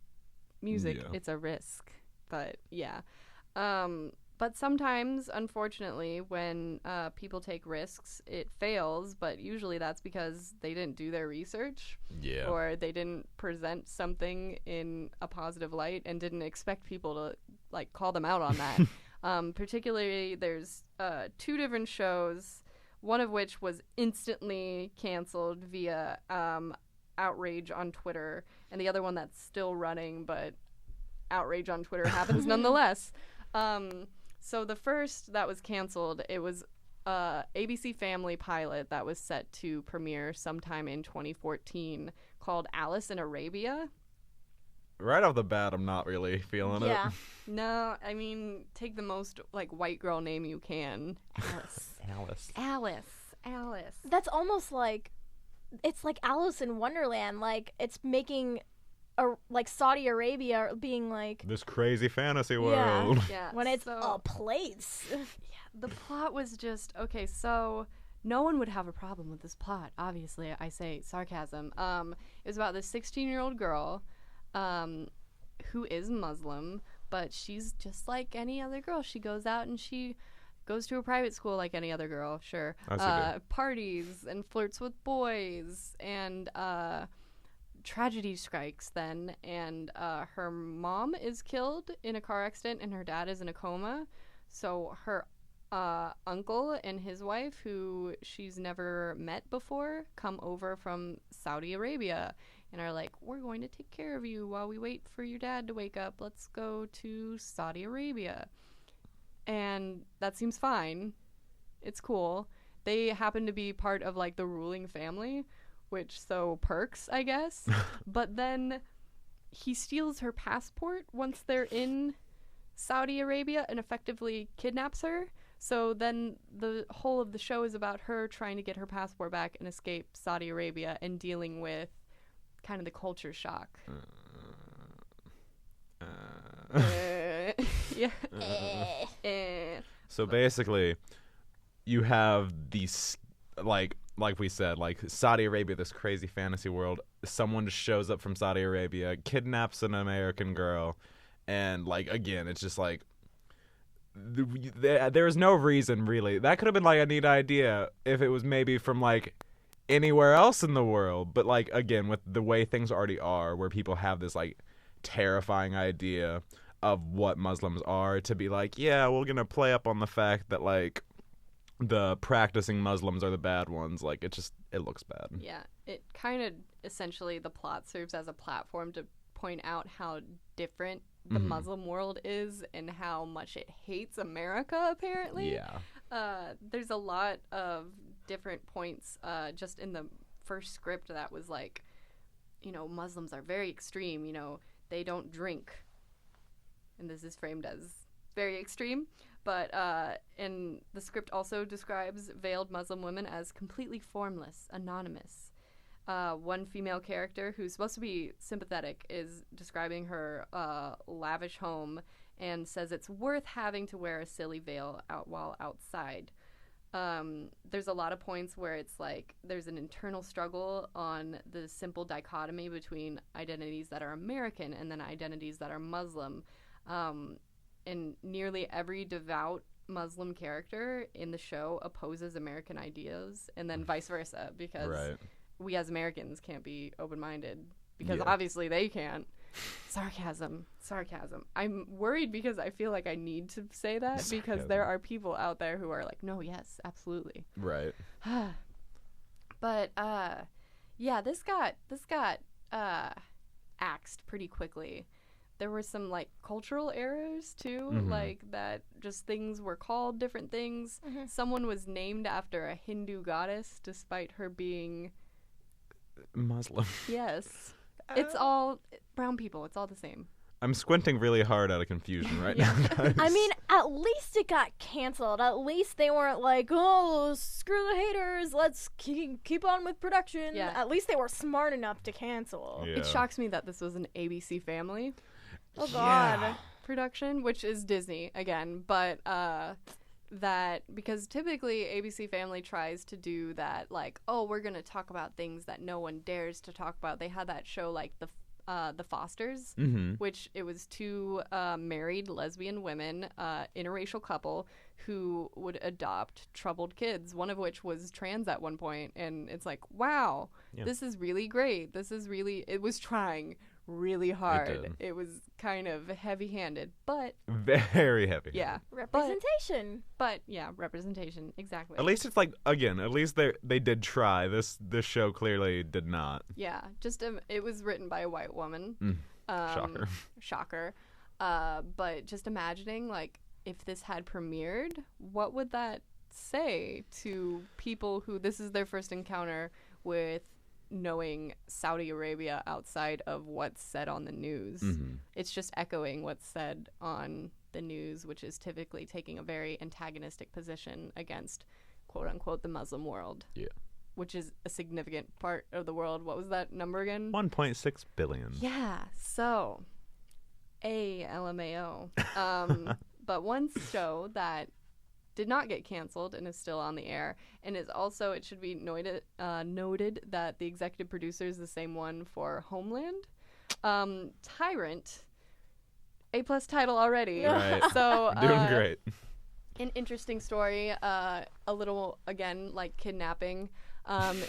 music, it's a risk. But but sometimes, unfortunately, when people take risks, it fails, but usually that's because they didn't do their research or they didn't present something in a positive light and didn't expect people to like call them out on that. Particularly, there's 2 different shows, one of which was instantly canceled via outrage on Twitter, and the other one that's still running, but outrage on Twitter happens nonetheless. So the first that was canceled, it was ABC Family pilot that was set to premiere sometime in 2014 called Alice in Arabia. Right off the bat, I'm not really feeling it. No, I mean, take the most like white girl name you can. Alice. That's almost like, it's like Alice in Wonderland. Like it's making like Saudi Arabia being like this crazy fantasy world. Yeah. When it's a place. The plot was just okay. So no one would have a problem with this plot. Obviously, I say sarcasm. It was about this 16-year-old girl, who is Muslim, but she's just like any other girl. She goes out and she goes to a private school like any other girl, sure. Parties and flirts with boys, and tragedy strikes then, and her mom is killed in a car accident and her dad is in a coma. So her uncle and his wife, who she's never met before, come over from Saudi Arabia and are like, we're going to take care of you while we wait for your dad to wake up. Let's go to Saudi Arabia. And that seems fine. It's cool. They happen to be part of like the ruling family, which so perks, I guess. But then he steals her passport once they're in Saudi Arabia and effectively kidnaps her. So then the whole of the show is about her trying to get her passport back and escape Saudi Arabia and dealing with kind of the culture shock. So basically, you have these, like we said, like Saudi Arabia, this crazy fantasy world. Someone just shows up from Saudi Arabia, kidnaps an American girl, and like again, it's just like there's no reason really. That could have been like a neat idea if it was maybe from like anywhere else in the world, but like again, with the way things already are, where people have this like terrifying idea of what Muslims are, to be like, yeah, we're gonna play up on the fact that like the practicing Muslims are the bad ones. Like it looks bad. Yeah, it kind of essentially, the plot serves as a platform to point out how different the Muslim world is and how much it hates America, apparently. Yeah. There's a lot of different points just in the first script that was like, Muslims are very extreme, they don't drink. And this is framed as very extreme. But and the script also describes veiled Muslim women as completely formless, anonymous. One female character who's supposed to be sympathetic is describing her lavish home and says it's worth having to wear a silly veil while outside. There's a lot of points where it's like there's an internal struggle on the simple dichotomy between identities that are American and then identities that are Muslim. And nearly every devout Muslim character in the show opposes American ideas, and then vice versa, because we as Americans can't be open-minded, because obviously they can't. Sarcasm. I'm worried because I feel like I need to say that because there are people out there who are like, no, yes, absolutely. Right. But this got axed pretty quickly. There were some like cultural errors too, like that just things were called different things. Someone was named after a Hindu goddess despite her being Muslim. Yes. It's all brown people. It's all the same. I'm squinting really hard out of confusion right now, guys. I mean, at least it got canceled. At least they weren't like, oh, screw the haters. Let's keep on with production. Yeah. At least they were smart enough to cancel. Yeah. It shocks me that this was an ABC Family Oh, God. production, which is Disney, again. But that, because typically ABC Family tries to do that, like, oh, we're going to talk about things that no one dares to talk about. They had that show, like, The Fosters, which it was two married lesbian women, interracial couple, who would adopt troubled kids, one of which was trans at one point. And it's like, wow, this is really great. It was trying really hard. It was kind of heavy-handed, but very heavy. Yeah, representation. But yeah, representation, exactly. At least it's like, again, at least they did try. This show clearly did not. Yeah, just it was written by a white woman. Shocker. But just imagining, like, if this had premiered, what would that say to people who this is their first encounter with knowing Saudi Arabia outside of what's said on the news? It's just echoing what's said on the news, which is typically taking a very antagonistic position against, quote unquote, the Muslim world. Yeah. Which is a significant part of the world. What was that number again? 1.6 billion. Yeah. So, LMAO. But one show that did not get canceled and is still on the air, and is also, it should be noted that the executive producer is the same one for Homeland. Tyrant, A+ title already. Right. So doing great. An interesting story, a little, again, like kidnapping,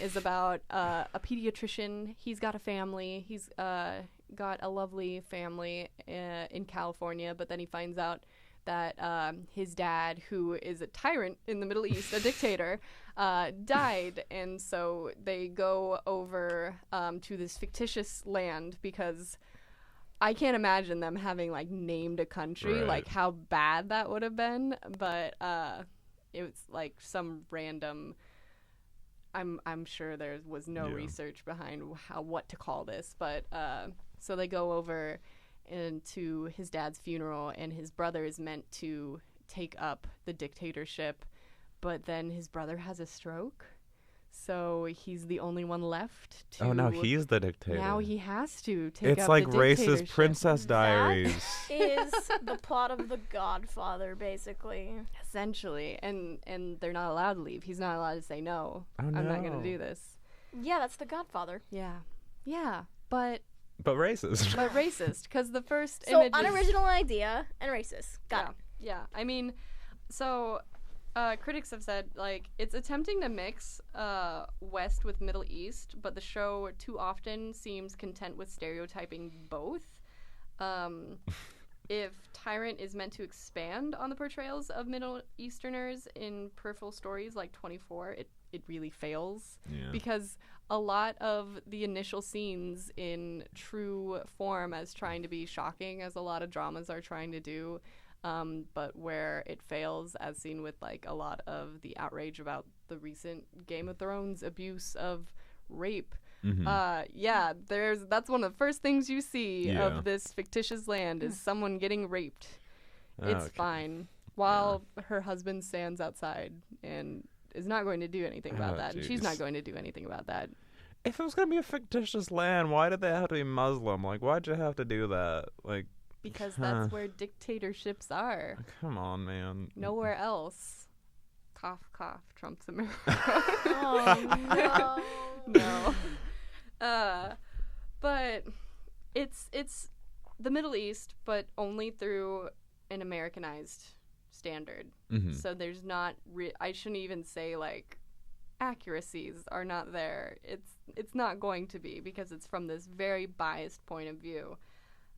is about a pediatrician. He's got a family. He's got a lovely family in California, but then he finds out that his dad, who is a tyrant in the Middle East, a dictator, died. And so they go over to this fictitious land, because I can't imagine them having, like, named a country, like, how bad that would have been. But it was, like, some random... I'm sure there was no research behind what to call this. But so they go over into his dad's funeral, and his brother is meant to take up the dictatorship, but then his brother has a stroke, so he's the only one left to... Oh, now he's the dictator. Now he has to take it's up like the racist Princess Diaries. That is the plot of The Godfather, basically. Essentially, and they're not allowed to leave. He's not allowed to say no. Oh, no. I'm not going to do this. Yeah, that's The Godfather. Yeah, but racist. But racist, because the first so image unoriginal idea and racist. Got it. Yeah, I mean, so critics have said, like, it's attempting to mix West with Middle East, but the show too often seems content with stereotyping both. If Tyrant is meant to expand on the portrayals of Middle Easterners in peripheral stories like 24, it really fails. Yeah. Because a lot of the initial scenes in true form as trying to be shocking, as a lot of dramas are trying to do, but where it fails, as seen with, like, a lot of the outrage about the recent Game of Thrones abuse of rape, That's one of the first things you see Yeah. of this fictitious land is someone getting raped. It's Okay. fine. While her husband stands outside and is not going to do anything about Oh, that. And she's not jeez. going to do anything about that. If it was gonna be a fictitious land, why did they have to be Muslim? Like, why'd you have to do that? Like, Because that's where dictatorships are. come on, man. Nowhere else. Cough, cough. Trump's America. Oh, no. No. But it's the Middle East, but only through an Americanized standard. Mhm. So there's not I shouldn't even say like accuracies are not there. It's not going to be because it's from this very biased point of view.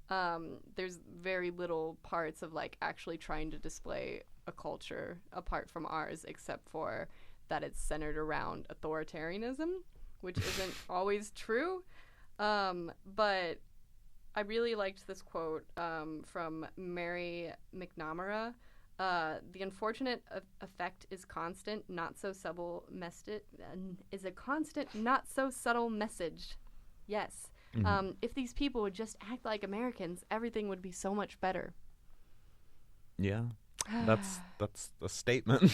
There's very little parts of like actually trying to display a culture apart from ours, except for that it's centered around authoritarianism, which isn't always true. But I really liked this quote from Mary McNamara. The unfortunate effect is constant, not so subtle message. Is a constant, not so subtle message. Yes. If these people would just act like Americans, everything would be so much better. Yeah. That's a statement.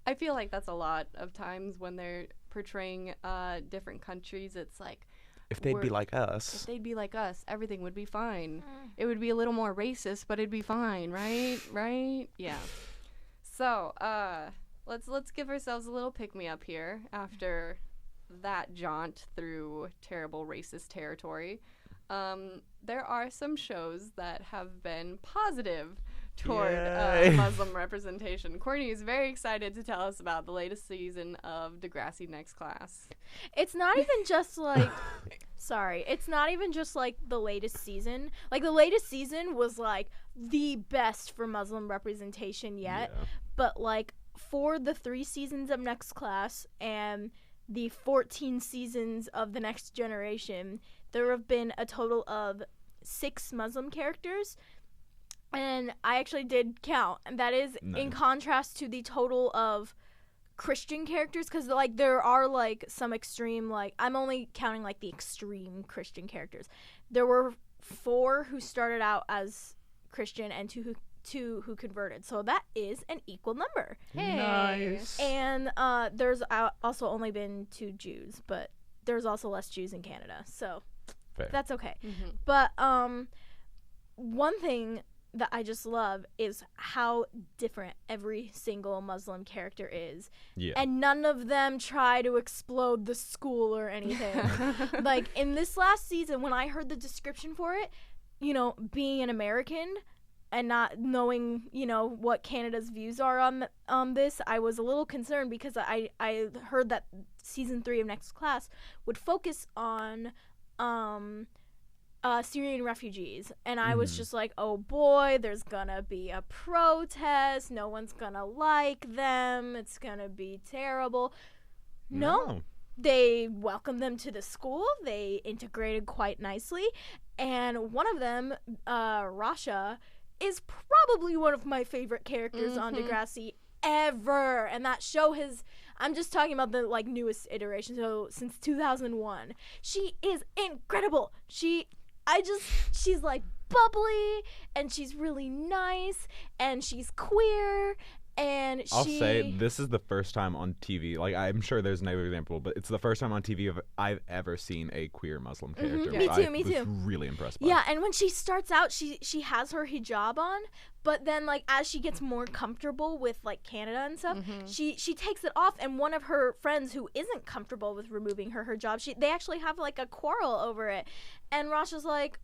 I feel like that's a lot of times when they're portraying different countries. It's like, If they'd be like if us. they'd be like us, everything would be fine. It would be a little more racist, but it'd be fine, right? Right? Yeah. So, let's give ourselves a little pick-me-up here after that jaunt through terrible racist territory. There are some shows that have been positive toward Muslim representation. Courtney is very excited to tell us about the latest season of Degrassi Next Class. It's not even just like it's not even just like the latest season. Like the latest season was like the best for Muslim representation yet. Yeah. But like for the 3 seasons of Next Class and the 14 seasons of The Next Generation, there have been a total of 6 Muslim characters. And I actually did count, and that is in contrast to the total of Christian characters, because like there are like some extreme, like I'm only counting like the extreme Christian characters. There were 4 who started out as Christian and 2 who converted, so that is an equal number. Hey. Nice. And there's also only been 2 Jews, but there's also less Jews in Canada, so Fair. that's okay. Mm-hmm. But one thing that I just love is how different every single Muslim character is. Yeah. And none of them try to explode the school or anything. Like, in this last season, when I heard the description for it, you know, being an American and not knowing, you know, what Canada's views are on this, I was a little concerned because I heard that season 3 of Next Class would focus on Syrian refugees, and I was just like, oh boy, there's gonna be a protest, no one's gonna like them, it's gonna be terrible. No. They welcomed them to the school, they integrated quite nicely, and one of them, Rasha, is probably one of my favorite characters on Degrassi ever, and that show has, I'm just talking about the like newest iteration, so since 2001. She is incredible. She's like bubbly, and she's really nice, and she's queer, and I'll say this is the first time on TV, like I'm sure there's another example, but it's the first time on TV I've ever seen a queer Muslim character. Me too, I was really impressed by. Yeah, and when she starts out, she has her hijab on, but then like as she gets more comfortable with like Canada and stuff, she takes it off, and one of her friends who isn't comfortable with removing her hijab, they actually have like a quarrel over it, and Rasha's like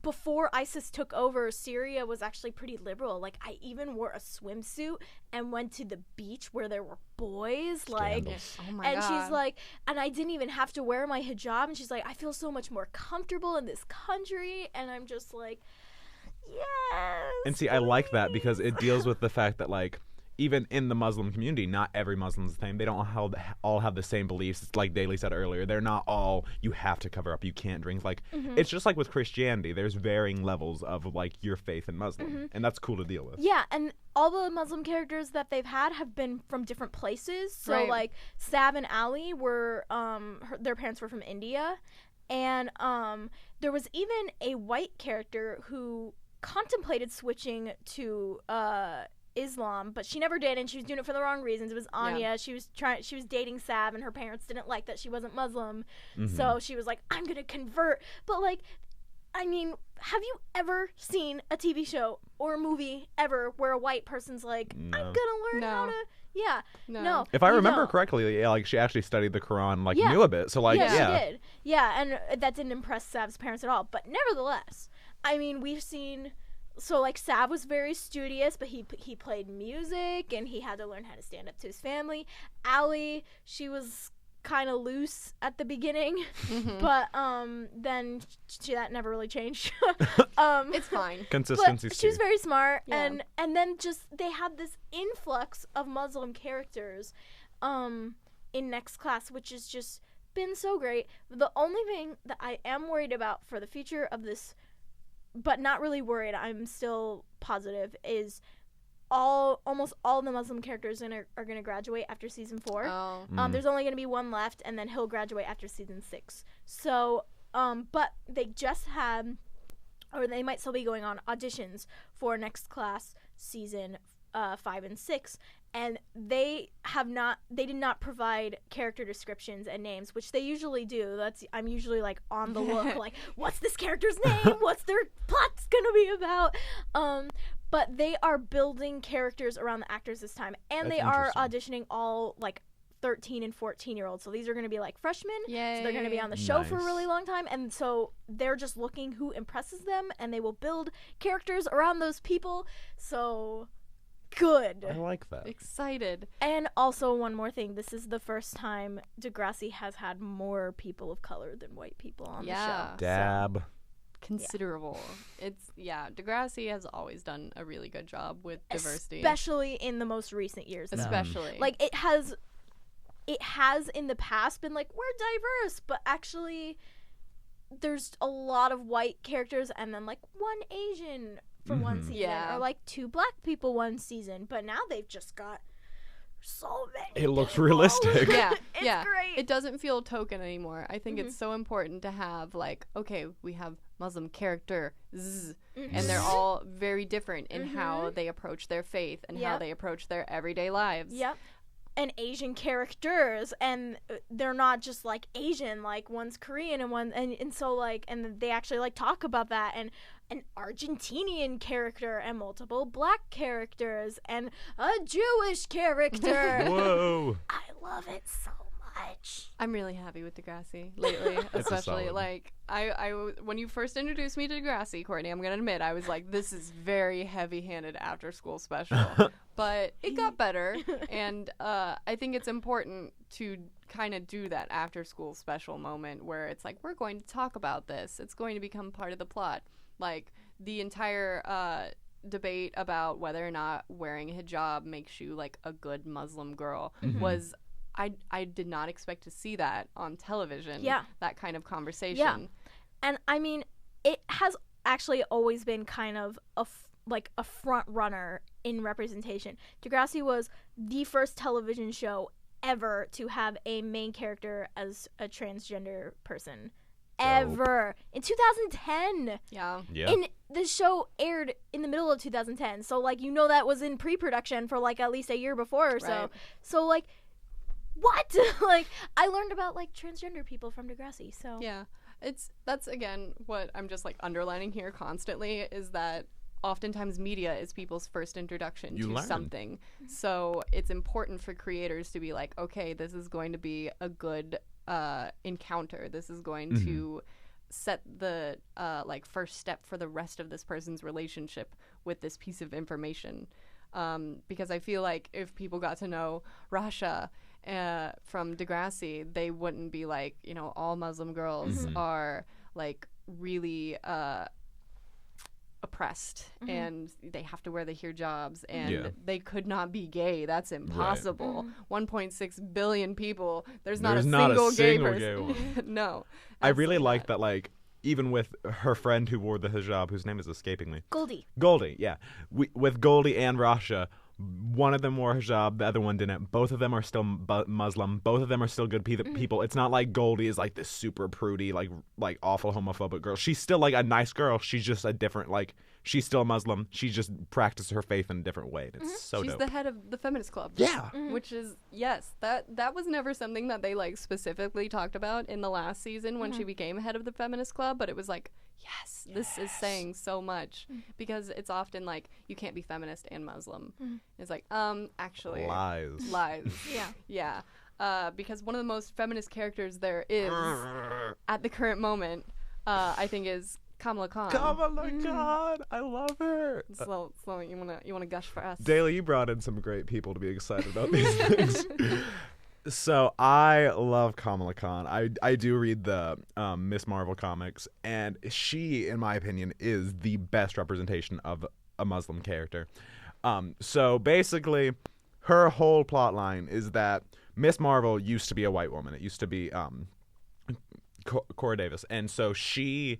before ISIS took over, Syria was actually pretty liberal. Like I even wore a swimsuit and went to the beach where there were boys. Like, Scandals. Oh my and God. she's like, and I didn't even have to wear my hijab. And she's like, I feel so much more comfortable in this country. And I'm just like, yes. And see, I like that because it deals with the fact that like even in the Muslim community, not every Muslim's the same. They don't all have the same beliefs. It's like Daly said earlier. They're not all, you have to cover up, you can't drink. Like, it's just like with Christianity. There's varying levels of, like, your faith in Muslim. And that's cool to deal with. Yeah, and all the Muslim characters that they've had have been from different places. So, Right. like, Sav and Ali were, their parents were from India. And there was even a white character who contemplated switching to Islam, but she never did, and she was doing it for the wrong reasons. It was Anya. Yeah. She was dating Sav, and her parents didn't like that she wasn't Muslim, so she was like, I'm gonna convert. But, like, I mean, have you ever seen a TV show or a movie ever where a white person's like, I'm gonna learn how to? Yeah, no. If I you remember don't. correctly, yeah, like, she actually studied the Quran, like, Yeah. knew a bit. So, like, Yeah, she did. Yeah, and that didn't impress Sav's parents at all. But nevertheless, I mean, we've seen. So, like, Sav was very studious, but he played music, and he had to learn how to stand up to his family. Ali, she was kind of loose at the beginning, but then that never really changed. It's fine. Consistency. But she was very smart, Yeah. and then just they had this influx of Muslim characters in Next Class, which has just been so great. The only thing that I am worried about for the future of this, but not really worried, I'm still positive, is almost all the Muslim characters are going to graduate after season 4. Oh. There's only going to be one left, and then he'll graduate after season 6. So, but they just had, or they might still be going on auditions for Next Class season 5 and 6, and they did not provide character descriptions and names, which they usually do. I'm usually like on the look, like, what's this character's name? What's their plot's gonna be about? But they are building characters around the actors this time, and That's they are interesting. auditioning all like 13 and 14-year-olds. So these are going to be like freshmen. Yay. So they're going to be on the show for a Nice. really long time, and so they're just looking who impresses them, and they will build characters around those people. So good. I like that. Excited. And also one more thing, this is the first time Degrassi has had more people of color than white people on the show. Dab. Considerable. It's Degrassi has always done a really good job with diversity. Especially in the most recent years, though. Especially. Like, it has in the past been like, we're diverse, but actually there's a lot of white characters and then like one Asian for one season, Yeah. or like 2 black people one season, but now they've just got so many It looks people. realistic. Yeah, It's yeah. great. It doesn't feel token anymore. I think it's so important to have, like, okay, we have Muslim characters, and they're all very different in how they approach their faith and how Yep. they approach their everyday lives. Yep. And Asian characters, and they're not just like Asian, like one's Korean and one and so like, and they actually like talk about that, and an Argentinian character and multiple black characters and a Jewish character. Whoa. I love it so much. I'm really happy with Degrassi lately, especially solid. like I when you first introduced me to Degrassi, Courtney, I'm gonna admit I was like, this is very heavy-handed after-school special, but it got better, and I think it's important to kind of do that after-school special moment where it's like, we're going to talk about this. It's going to become part of the plot. Like the entire debate about whether or not wearing a hijab makes you like a good Muslim girl was. I did not expect to see that on television. Yeah. That kind of conversation. Yeah. And I mean, it has actually always been kind of a front runner in representation. Degrassi was the first television show ever to have a main character as a transgender person. Ever. In 2010. Yeah. Yeah. And the show aired in the middle of 2010. So, like, you know that was in pre-production for, like, at least a year before or so. Right. So, like, what? Like, I learned about, like, transgender people from Degrassi, so. Yeah. That's again what I'm just like underlining here constantly is that oftentimes media is people's first introduction You to learn. something. So it's important for creators to be like, okay, this is going to be a good encounter. This is going to set the like first step for the rest of this person's relationship with this piece of information. Because I feel like if people got to know Rasha from Degrassi, they wouldn't be like, all Muslim girls are like really oppressed and they have to wear the hijabs and they could not be gay. That's impossible. 1.6 billion people. There's not a single gay person. No. I really like that, like, even with her friend who wore the hijab, whose name is escaping me. Goldie, yeah. With Goldie and Rasha, one of them wore hijab, the other one didn't. Both of them are still Muslim. Both of them are still good people. It's not like Goldie is like this super prudy, like awful homophobic girl. She's still like a nice girl. She's just a different, like, she's still Muslim. She just practices her faith in a different way. It's so She's dope. the head of the feminist club. Yeah. Which is, yes, that was never something that they like specifically talked about in the last season when she became head of the feminist club, but it was like, yes, this is saying so much because it's often like you can't be feminist and Muslim. It's like, actually. Lies. Yeah. Because one of the most feminist characters there is at the current moment, I think, is Kamala Khan. Kamala Khan, I love her. Slow. You wanna gush for us? Daly, you brought in some great people to be excited about these things. So I love Kamala Khan. I do read the Miss Marvel comics, and she, in my opinion, is the best representation of a Muslim character. So basically, her whole plot line is that Miss Marvel used to be a white woman. It used to be Cora Davis, and so she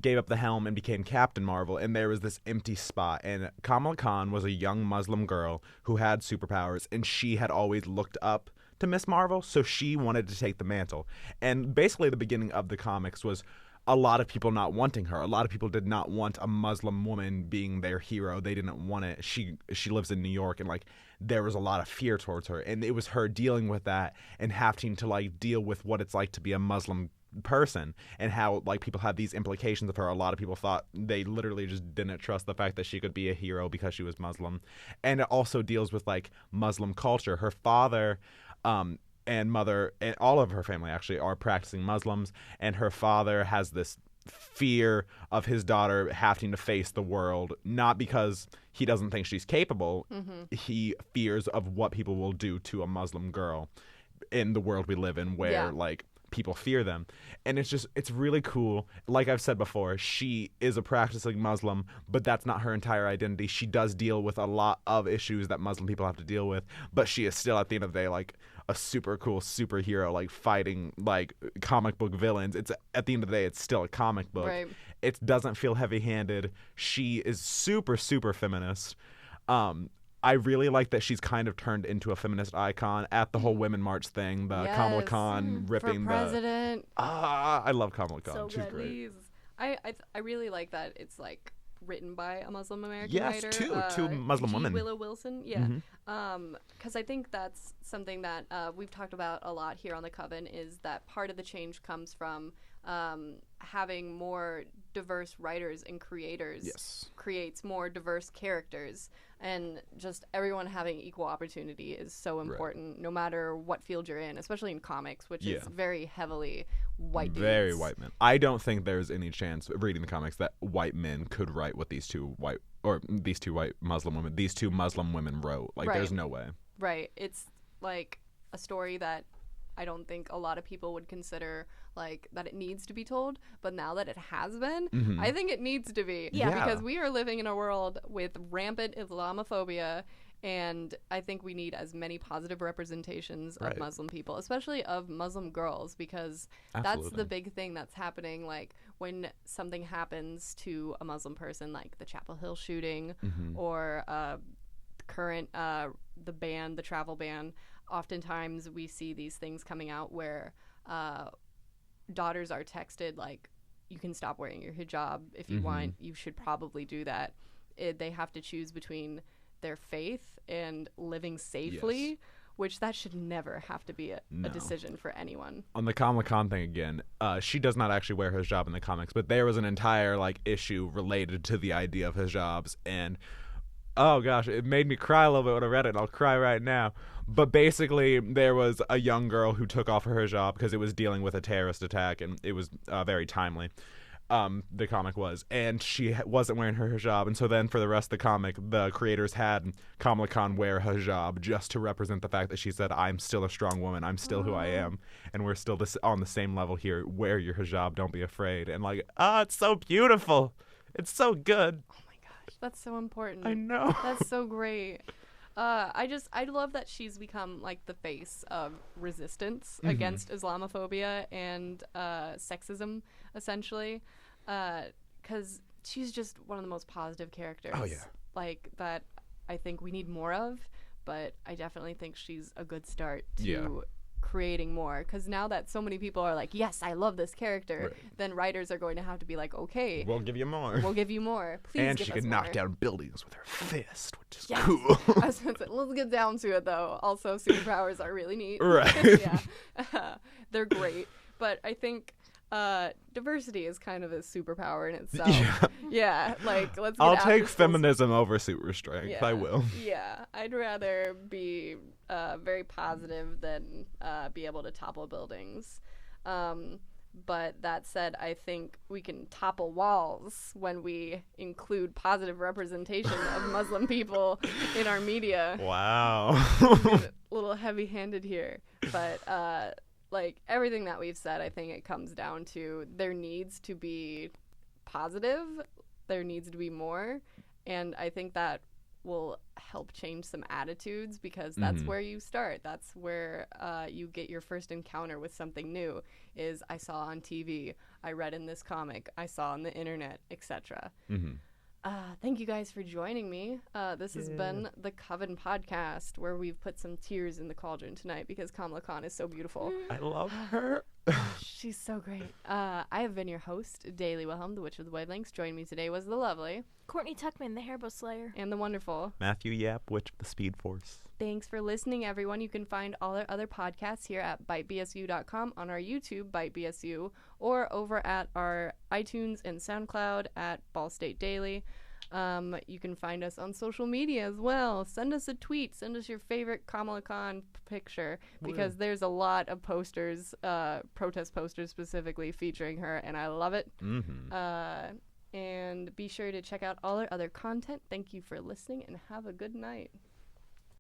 gave up the helm and became Captain Marvel, and there was this empty spot, and Kamala Khan was a young Muslim girl who had superpowers, and she had always looked up to Miss Marvel, so she wanted to take the mantle. And basically the beginning of the comics was a lot of people not wanting her. A lot of people did not want a Muslim woman being their hero. They didn't want it. She lives in New York, and like there was a lot of fear towards her, and it was her dealing with that and having to like deal with what it's like to be a Muslim person and how like people have these implications of her. A lot of people thought they literally just didn't trust the fact that she could be a hero because she was Muslim. And it also deals with like Muslim culture. Her father and mother and all of her family actually are practicing Muslims, and her father has this fear of his daughter having to face the world, not because he doesn't think she's capable. He fears of what people will do to a Muslim girl in the world we live in, where like people fear them. And it's really cool. Like I've said before, she is a practicing Muslim, but that's not her entire identity. She does deal with a lot of issues that Muslim people have to deal with, but she is still at the end of the day like a super cool superhero, like fighting like comic book villains. It's at the end of the day, it's still a comic book. Right. It doesn't feel heavy-handed. She is super feminist. I really like that she's kind of turned into a feminist icon at the whole Women March thing. The Kamala Khan ripping for president. I love Kamala Khan. So She's good. great. I really like that it's like written by a Muslim American Yes, writer. two Muslim women. Willow Wilson, because I think that's something that we've talked about a lot here on the Coven, is that part of the change comes from having more diverse writers and creators creates more diverse characters, and just everyone having equal opportunity is so important, no matter what field you're in, especially in comics, which is very heavily white dudes. Very white men. I don't think there's any chance reading the comics that white men could write what these two white Muslim women wrote. Like there's no way. Right. It's like a story that I don't think a lot of people would consider like that it needs to be told, but now that it has been, I think it needs to be. Because we are living in a world with rampant Islamophobia, and I think we need as many positive representations of Muslim people, especially of Muslim girls, because that's the big thing that's happening. Like when something happens to a Muslim person, like the Chapel Hill shooting or current the travel ban, oftentimes we see these things coming out where daughters are texted like, you can stop wearing your hijab if you want, you should probably do that. They have to choose between their faith and living safely, which that should never have to be a decision for anyone. On the Kamala Khan thing again, she does not actually wear hijab in the comics, but there was an entire like issue related to the idea of hijabs, and oh gosh, it made me cry a little bit when I read it, and I'll cry right now. But basically, there was a young girl who took off her hijab because it was dealing with a terrorist attack, and it was very timely. The comic was, and she wasn't wearing her hijab, and so then for the rest of the comic, the creators had Kamala Khan wear hijab just to represent the fact that she said, I'm still a strong woman, I'm still who I am, and we're still on the same level here. Wear your hijab, don't be afraid. And like, it's so beautiful. It's so good. Oh my gosh, that's so important. I know. That's so great. I love that she's become like the face of resistance against Islamophobia and sexism, essentially, because she's just one of the most positive characters. Oh, yeah. Like that, I think we need more of. But I definitely think she's a good start to creating more. Because now that so many people are like, yes, I love this character, then writers are going to have to be like, okay, We'll give you more. we'll give you more. Please And give she us can more. knock down buildings with her fist, which is Yes. cool. I was gonna say, let's get down to it, though. Also, superpowers are really neat. Right. Yeah. They're great. But I think diversity is kind of a superpower in itself. Yeah, like, let's get I'll after take schools. feminism over super strength. Yeah. I will. Yeah, I'd rather be very positive than be able to topple buildings. But that said, I think we can topple walls when we include positive representation of Muslim people in our media. Wow. A little heavy-handed here, but like everything that we've said, I think it comes down to there needs to be positive, there needs to be more, and I think that will help change some attitudes, because that's where you start. That's where you get your first encounter with something new, is I saw on TV, I read in this comic, I saw on the internet, etc. Thank you guys for joining me. This has been the Coven podcast, where we've put some tears in the cauldron tonight because Kamala Khan is so beautiful. I love her. She's so great. I have been your host, Daily Wilhelm, the Witch with the Wavelengths. Joining me today was the lovely Courtney Tuckman, the Hairbow Slayer. and the wonderful Matthew Yap, Witch of the Speed Force. Thanks for listening, everyone. You can find all our other podcasts here at bytebsu.com, on our YouTube, ByteBSU, or over at our iTunes and SoundCloud at Ball State Daily. You can find us on social media as well. Send us a tweet. Send us your favorite Kamala Khan picture, because there's a lot of posters, protest posters specifically, featuring her, and I love it. And be sure to check out all our other content. Thank you for listening, and have a good night.